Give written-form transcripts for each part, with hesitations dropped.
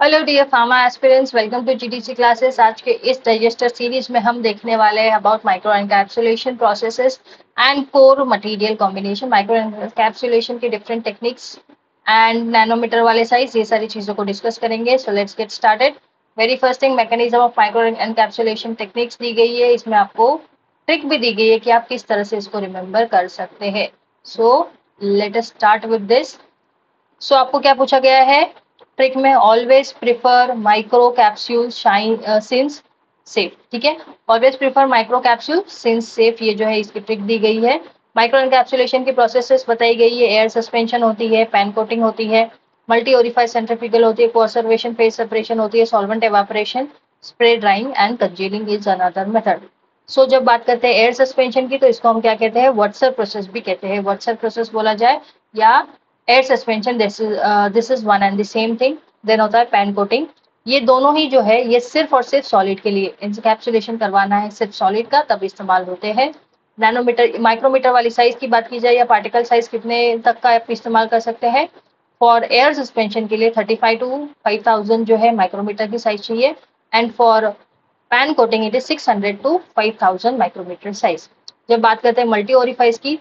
Hello dear pharma aspirants, welcome to GTC classes. आज के इस डाइजेस्टर सीरीज में हम देखने वाले हैं about micro encapsulation processes and core material combination. Micro encapsulation के डिफरेंट टेक्निक्स एंड नैनोमीटर वाले साइज, ये सारी चीजों को डिस्कस करेंगे। So let's get started. Very first thing, mechanism of micro encapsulation techniques दी गई है। इसमें आपको ट्रिक भी दी गई है कि आप किस तरह से इसको रिमेम्बर कर सकते हैं। So let us start with this. So आपको क्या पूछा गया है ट्रिक में? Always prefer micro capsule shine since safe. ठीक है, always prefer micro capsule since safe, ये जो है इसकी ट्रिक दी गई है। माइक्रो एनकैप्सुलेशन की प्रोसेसेस बताई गई है। एयर सस्पेंशन होती है, पैन कोटिंग होती है, मल्टी ओरिफाइड सेंट्रीफ्यूगल होती है, कंसर्वेशन फेज सेपरेशन होती है, solvent evaporation, spray drying and congealing is another method. So जब बात करते हैं एयर सस्पेंशन की, तो इसको हम क्या कहते हैं? वाटसर प्रोसेस भी कहते हैं। वाटसर प्रोसेस बोला जाए या air suspension, this is one and the same thing. Then होता है पैन कोटिंग। ये दोनों ही जो है ये सिर्फ और सिर्फ सॉलिड के लिए इंकैप्सुलेशन करवाना है, सिर्फ सॉलिड का, तब इस्तेमाल होते हैं। नैनोमीटर माइक्रोमीटर वाली साइज की बात की जाए या पार्टिकल साइज कितने तक का आप इस्तेमाल कर सकते हैं? फॉर एयर सस्पेंशन के लिए 35 टू 5000 जो है माइक्रोमीटर की साइज चाहिए। And for pan coating it is 600 to 5000 micrometer size. जब बात करते हैं मल्टी ओरिफाइस की,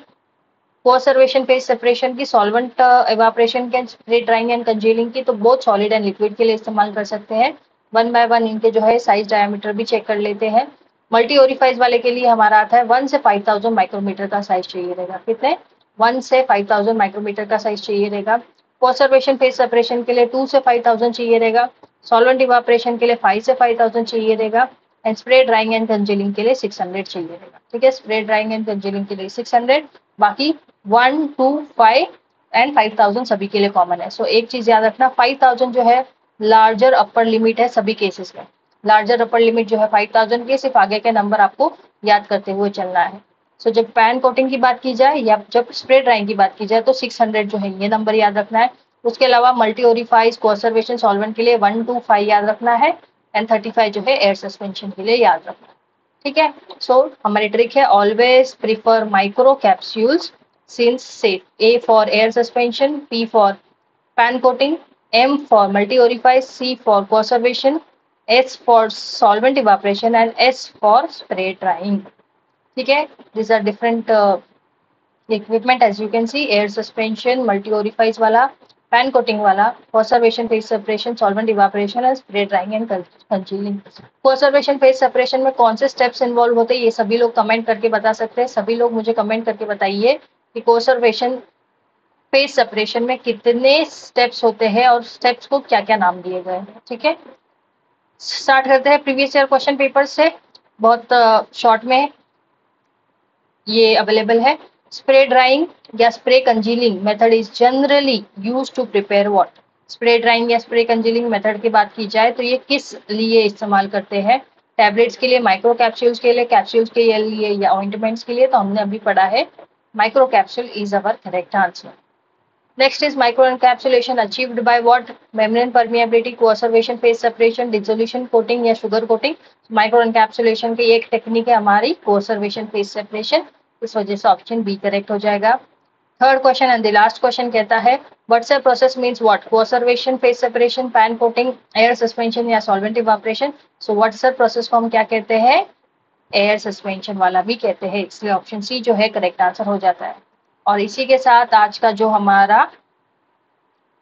कोसर्वेशन फेज सेपरेशन की, सॉल्वेंट एवापोरेशन के, स्प्रे ड्राइंग एंड कंजीलिंग की, तो बहुत सॉलिड एंड लिक्विड के लिए इस्तेमाल कर सकते हैं। वन बाय वन इनके जो है साइज डायमीटर भी चेक कर लेते हैं। मल्टी ओरिफाइज वाले के लिए हमारा आता है 1 से 5000 माइक्रोमीटर का साइज चाहिए रहेगा। कितने? 1 से 5000 माइक्रोमीटर का साइज चाहिए रहेगा। कोसर्वेशन फेज सेपरेशन के लिए 2 से 5000 चाहिए रहेगा। सॉल्वेंट इवापोरेशन के लिए 5 से 5000 चाहिए रहेगा। एंड स्प्रे ड्राइंग एंड कंजीलिंग के लिए 600 चाहिए रहेगा। ठीक है, स्प्रे ड्राइंग एंड कंजीलिंग के लिए 600, बाकी 1 टू 5 एंड 5000 सभी के लिए कॉमन है। सो एक चीज याद रखना, 5000 जो है लार्जर अपर लिमिट है सभी केसेस में। लार्जर अपर लिमिट जो है 5000 की, सिर्फ आगे के नंबर आपको याद करते हुए चलना है। सो जब पैन कोटिंग की बात की जाए या जब स्प्रे ड्राइंग की बात की जाए, तो 600 जो है ये नंबर याद रखना है। उसके अलावा मल्टी ओरिफाइज कंसर्वेशन सॉल्वेंट के लिए 1 टू 5 याद रखना है। एंड 35 जो है एयर सस्पेंशन के लिए याद रखना है। ठीक है, सो हमारी ट्रिक है always prefer micro capsules since safe. A for air suspension, P for pan coating, M for multi orifice, C for conservation, S for solvent evaporation and S for spray drying. ठीक है, these are different equipment as you can see: air suspension, multi orifice वाला, pan coating वाला, conservation phase separation, solvent evaporation and spray drying and congealing. conservation phase separation में कौन से steps involve होते हैं, ये सभी लोग कमेंट करके बता सकते हैं। सभी लोग मुझे कमेंट करके बताइए कि conservation फेज सेपरेशन में कितने स्टेप्स होते हैं और स्टेप्स को क्या क्या नाम दिए गए हैं। ठीक है, स्टार्ट करते हैं प्रीवियस ईयर क्वेश्चन पेपर से। बहुत शॉर्ट में ये अवेलेबल है। स्प्रे ड्राइंग या spray congealing method is generally use to prepare what? Spray drying या स्प्रे कंजीलिंग मेथड की बात की जाए तो ये किस लिए इस्तेमाल करते हैं? टैबलेट्स के लिए, माइक्रो कैप्सूल्स के लिए, कैप्सूल्स के लिए या ऑइंटमेंट्स के लिए? तो हमने अभी पढ़ा है micro capsule is our correct answer. Next is microencapsulation achieved by what? Membrane permeability, conservation phase separation, dissolution coating या sugar coating. Microencapsulation की एक टेक्निक है हमारी conservation phase separation, इस वजह से ऑप्शन बी करेक्ट हो जाएगा। Third question and the last question कहता है Whatsair process means what? Conservation phase separation, pan coating, air suspension या solvent evaporation. So Whatsair process को हम क्या कहते हैं? एयर सस्पेंशन वाला भी कहते हैं, इसलिए ऑप्शन सी जो है करेक्ट आंसर हो जाता है। और इसी के साथ आज का जो हमारा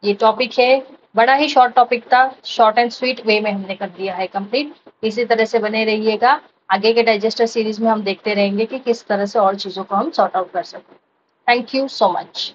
ये टॉपिक है, बड़ा ही शॉर्ट टॉपिक था, शॉर्ट एंड स्वीट वे में हमने कर दिया है कंप्लीट। इसी तरह से बने रहिएगा। आगे के डाइजेस्टर सीरीज में हम देखते रहेंगे कि किस तरह से और चीजों को हम सॉर्ट आउट कर सकते हैं। Thank you so much.